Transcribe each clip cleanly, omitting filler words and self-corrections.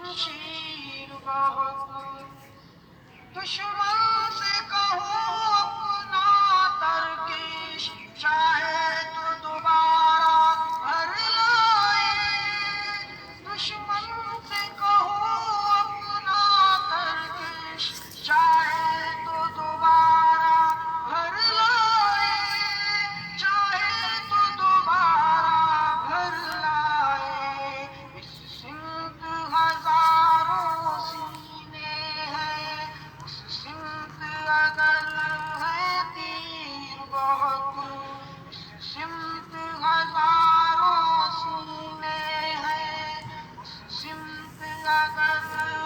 شمشیر بہت دشمن سے کہو اپنا ترکش چاہے تو دوبارہ بھر لائے دشمن سے کہو اپنا ترکش چاہے تو دوبارہ بھر لائے چاہے تو دوبارہ بھر لائے اس سمت ہزاروں سینے ہیں اس سمت اگر ہے تیر بہت اس سمت ہزاروں سینے ہیں اس سمت اگر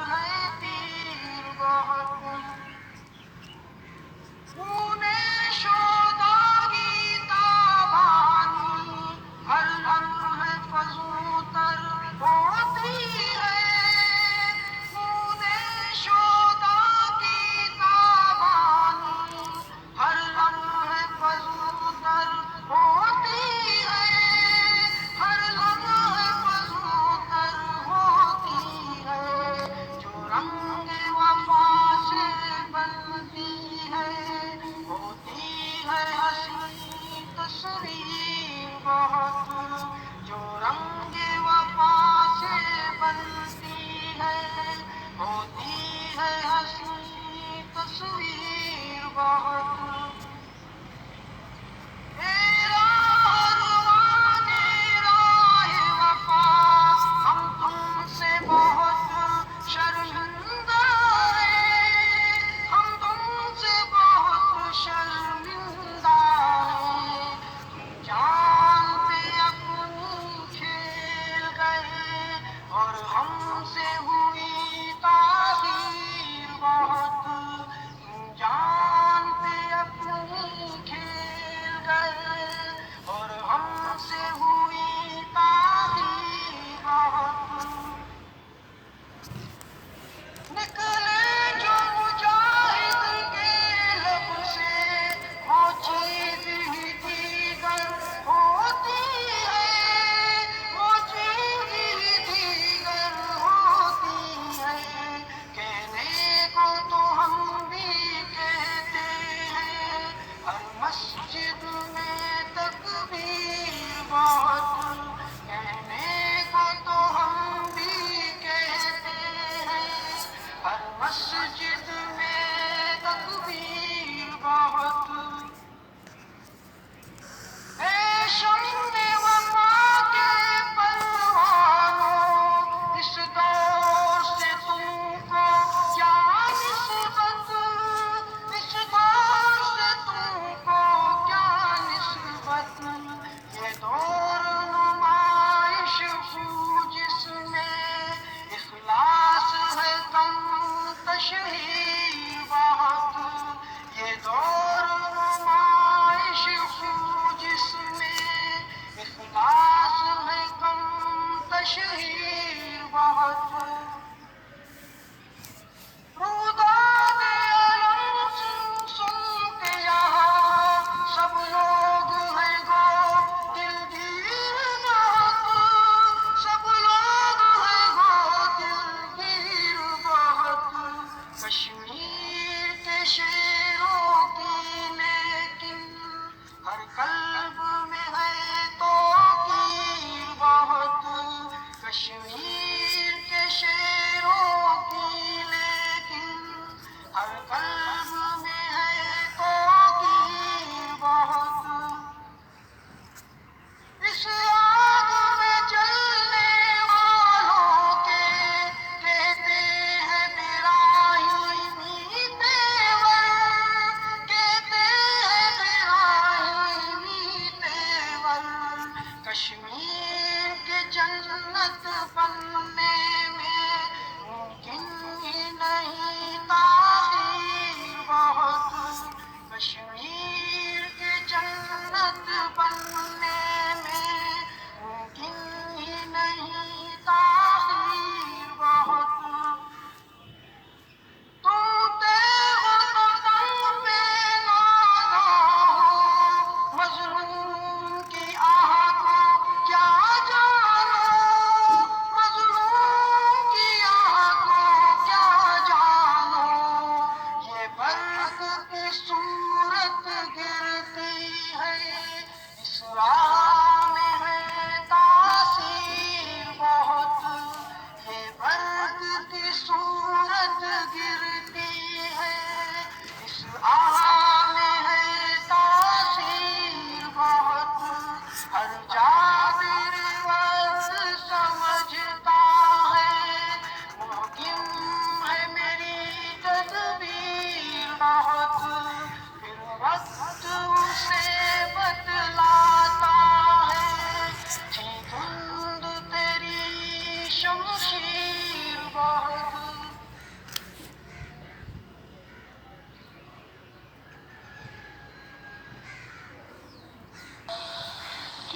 ہے تیر بہت خون شوداگی تابانی ہر لمحے فزوں تر ہوتی ہے خون شوداگی تابانی ہر لمحے فزوں تر ہوتی ہے ہر لمحے فزوں تر ہوتی ہے جو رنگ وفا سے بنتی ہے ہوتی ہے حسین تصویر بہت جو رنگ وفا سے بنتی ہے ہوتی ہے حسین تصویر بہت میرا ارمان راہ وفا ہم تم سے بہت شرمندہ ہیں ہم تم سے بہت شرمندہ ہیں تم جان پہ اپنی کھیل گئے اور ہم سے ہوئی تاخیر بہت تم جان پہ اپنی کھیل گئے اور ہم سے ہوئی تاخیر بہت نکلے جو مجاہد کے لب سے وہ چیز ہی دیگر ہوتی ہے وہ چیز ہی دیگر ہوتی ہے کہنے کو تو ہم بھی کہتے ہیں ہر مسجد میں تکبیر بہت کہنے کو تو ہم بھی کہتے ہیں ہر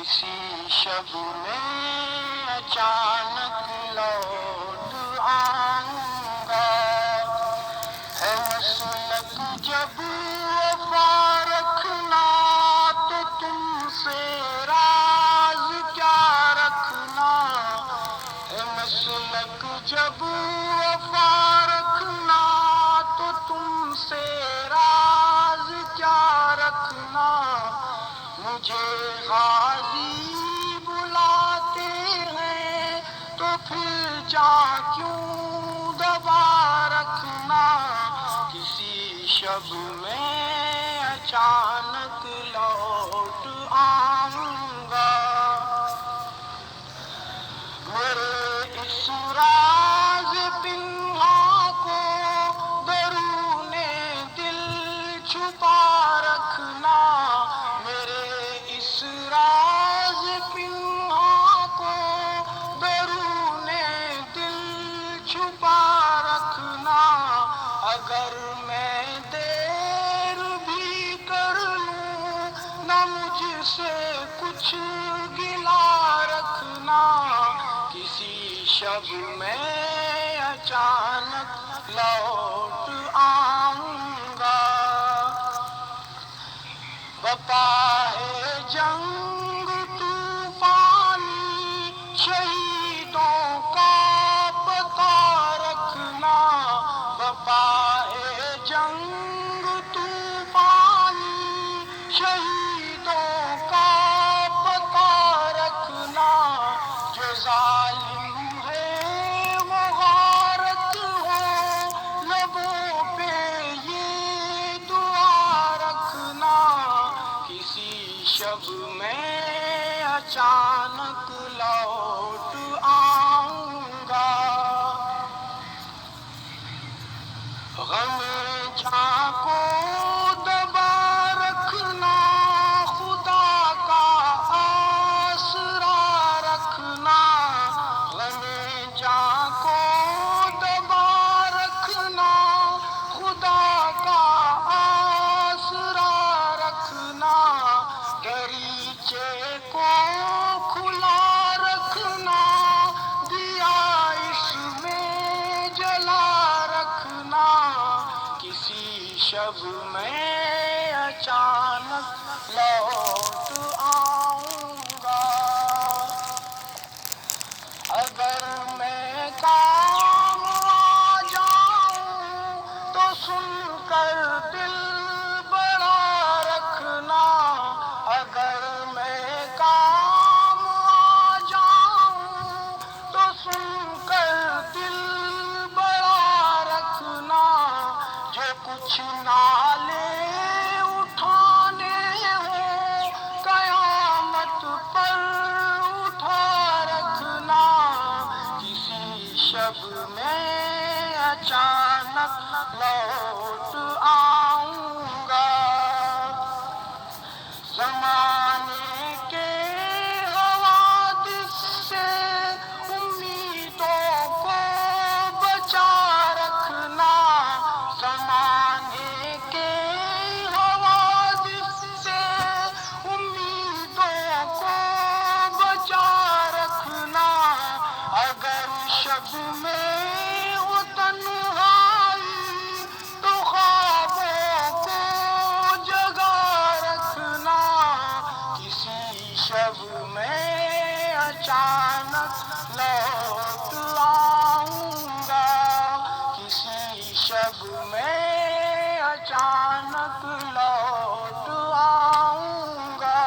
کسی شب میں اچانک لوٹ آؤں گا، ہے مسلک جب وفا رکھنا تو تم سے راز کیا رکھنا، ہے مسلک جب وفا رکھنا تو تم سے راز کیا رکھنا، مجھے غازی بلاتے ہیں تو پھر جا کیوں دبا رکھنا، کسی شب میں اچانک لوٹ آؤں گا، میرے اس راز پنہاں کو درون دل چھپا رکھنا، میرے اس راز پنہاں کو درون دل چھپا رکھنا، اگر میں دیر بھی کر لوں نہ مجھ سے کچھ گلا رکھنا، کسی شب میں اچانک لوٹ آؤں گا، بپا ہے جنگ طوفانی شہیدوں کا پتہ رکھنا، بپا ہے جنگ طوفانی شہیدوں کا پتہ رکھنا، جو ظالم ہے وہ غارت ہو لبوں پہ یہ دعا رکھنا، کسی شب میں اچانک لوٹ آؤں گا، غم جھانکو دبا رکھنا خدا کا آسرا رکھنا، غم جھانکو دبا رکھنا خدا کا آسرا رکھنا، دریچے کو کھلا رکھنا دیا اس میں جلا رکھنا، کسی شب میں اچانک لوٹ آؤں گا، اگر میں کام آ جاؤں تو سن کر دل بڑا رکھنا، اگر میں کام آ جاؤں تو سن کر دل بڑا رکھنا، جو کچھ نالے اٹھانے ہوں قیامت پر اٹھا رکھنا، کسی شب میں اچانک لوٹ آؤں گا، زمانے کے حوادث سے امیدوں کو بچا رکھنا، زمانے کے حوادث سے امیدوں کو بچا رکھنا، اگر شب میں وہ تنہائی تو خوابوں کو جگا رکھنا، کسی شب میں اچانک لوٹ آؤں گا، کسی شب میں اچانک لوٹ آؤں گا،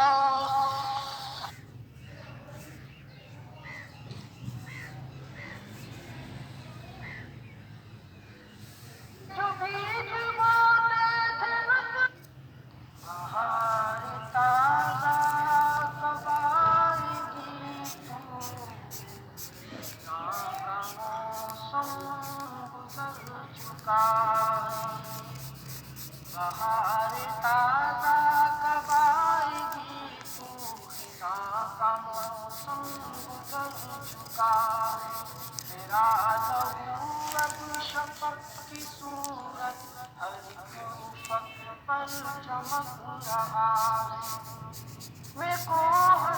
جو بیج بوتے تھے بہار تازہ کب آئے گی تو، کا موسم گزر چکا، بہار تازہ کب آئے گی تو، خزاں کا موسم گزر چکا، میرا لہو اب شفق کی صورت ہر ایک افق پر چمک رہا ہے، میں کوہ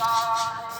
چکا ہے